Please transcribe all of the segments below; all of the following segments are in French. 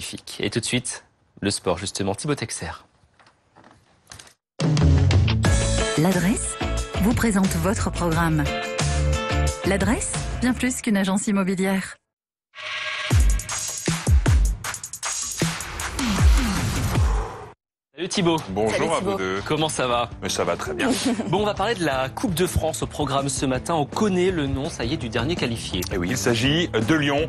magnifique. Et tout de suite, le sport justement, Thibaut Texer. L'adresse vous présente votre programme. L'adresse, bien plus qu'une agence immobilière. Salut Thibaut. Bonjour à vous deux. Comment ça va? Mais ça va très bien. Bon, on va parler de la Coupe de France au programme ce matin. On connaît le nom, ça y est, du dernier qualifié. Et oui, il s'agit de Lyon.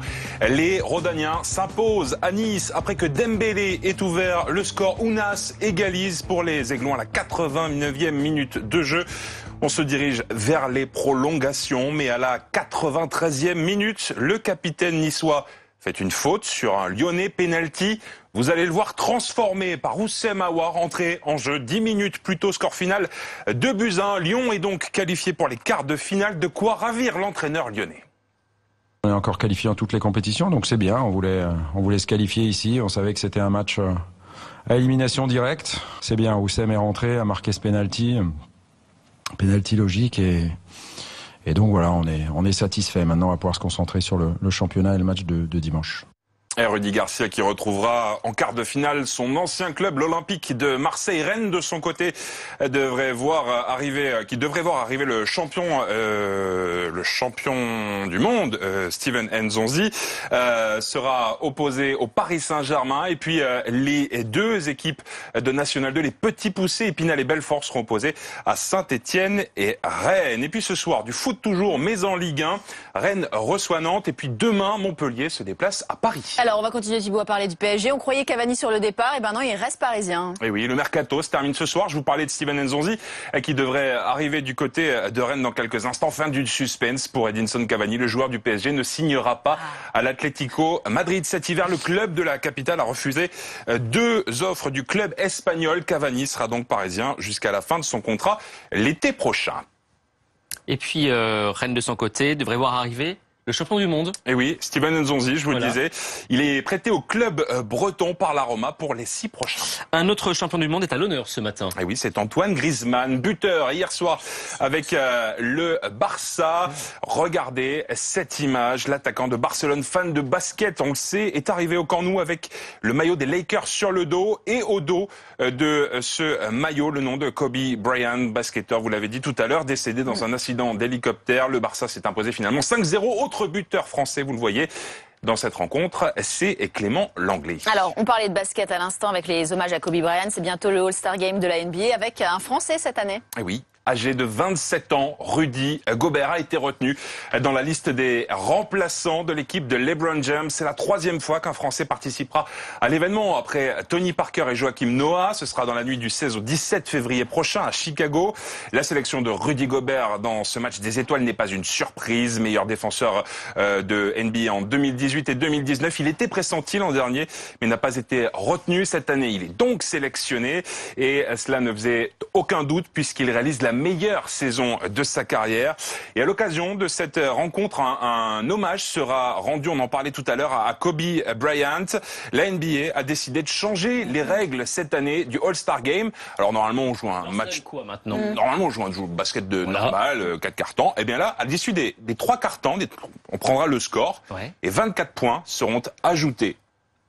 Les Rhodaniens s'imposent à Nice après que Dembélé est ouvert le score. Ounas égalise pour les Aiglons à la 89e minute de jeu. On se dirige vers les prolongations, mais à la 93e minute, le capitaine niçois fait une faute sur un Lyonnais penalty. Vous allez le voir transformé par Oussem Aouar, entré en jeu 10 minutes plus tôt, score final 2-1. Lyon est donc qualifié pour les quarts de finale, de quoi ravir l'entraîneur lyonnais. On est encore qualifié en toutes les compétitions, donc c'est bien. On voulait se qualifier ici. On savait que c'était un match à élimination directe. C'est bien. Oussem est rentré, a marqué ce penalty logique et donc voilà, on est satisfait. Maintenant, on va pouvoir se concentrer sur le championnat et le match de dimanche. Et Rudy Garcia qui retrouvera en quart de finale son ancien club, l'Olympique de Marseille. Rennes, de son côté, devrait voir arriver le champion du monde, Steven Nzonzi, sera opposé au Paris Saint-Germain. Et puis les deux équipes de National 2, les petits poussés, Épinal et Belfort, seront opposés à Saint-Etienne et Rennes. Et puis ce soir, du foot toujours, mais en Ligue 1, Rennes reçoit Nantes. Et puis demain, Montpellier se déplace à Paris. Alors, on va continuer, Thibaut, à parler du PSG. On croyait Cavani sur le départ, et ben non, il reste parisien. Et oui, le mercato se termine ce soir. Je vous parlais de Steven Nzonzi, qui devrait arriver du côté de Rennes dans quelques instants. Fin du suspense pour Edinson Cavani. Le joueur du PSG ne signera pas à l'Atlético Madrid. Cet hiver, le club de la capitale a refusé 2 offres du club espagnol. Cavani sera donc parisien jusqu'à la fin de son contrat l'été prochain. Et puis, Rennes de son côté devrait voir arriver le champion du monde. Et oui, Steven Nzonzi, je vous le disais, il est prêté au club breton par la Roma pour les 6 prochains. Un autre champion du monde est à l'honneur ce matin. Et oui, c'est Antoine Griezmann, buteur hier soir avec le Barça. Regardez cette image, l'attaquant de Barcelone, fan de basket, on le sait, est arrivé au Camp Nou avec le maillot des Lakers sur le dos et au dos de ce maillot, le nom de Kobe Bryant, basketteur, vous l'avez dit tout à l'heure, décédé dans un accident d'hélicoptère. Le Barça s'est imposé finalement 5-0. Autre buteur français, vous le voyez, dans cette rencontre, c'est Clément Langlais. Alors, on parlait de basket à l'instant avec les hommages à Kobe Bryant. C'est bientôt le All-Star Game de la NBA avec un Français cette année. Et oui. Âgé de 27 ans, Rudy Gobert a été retenu dans la liste des remplaçants de l'équipe de LeBron James. C'est la 3e fois qu'un Français participera à l'événement. Après Tony Parker et Joachim Noah, ce sera dans la nuit du 16 au 17 février prochain à Chicago. La sélection de Rudy Gobert dans ce match des étoiles n'est pas une surprise. Meilleur défenseur de NBA en 2018 et 2019. Il était pressenti l'an dernier, mais n'a pas été retenu cette année. Il est donc sélectionné et cela ne faisait aucun doute puisqu'il réalise la meilleure saison de sa carrière. Et à l'occasion de cette rencontre, un hommage sera rendu, on en parlait tout à l'heure, à Kobe Bryant. La NBA a décidé de changer les règles cette année du All-Star Game. Alors normalement, on joue un match... quoi maintenant Normalement, on joue un basket de normal, 4 cartons. Et bien là, à l'issue des 3 cartons, on prendra le score et 24 points seront ajoutés.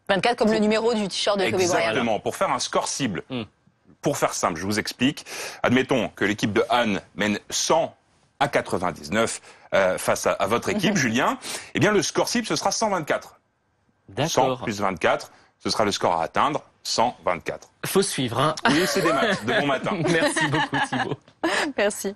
24 comme le numéro du t-shirt de Kobe Bryant. Exactement, pour faire un score cible. Pour faire simple, je vous explique. Admettons que l'équipe de Anne mène 100-99 face à votre équipe, Julien. Eh bien, le score cible, ce sera 124. D'accord. 100 plus 24, ce sera le score à atteindre, 124. Faut suivre, hein. Oui, c'est des maths. De bon matin. Merci beaucoup, Thibaut. Merci.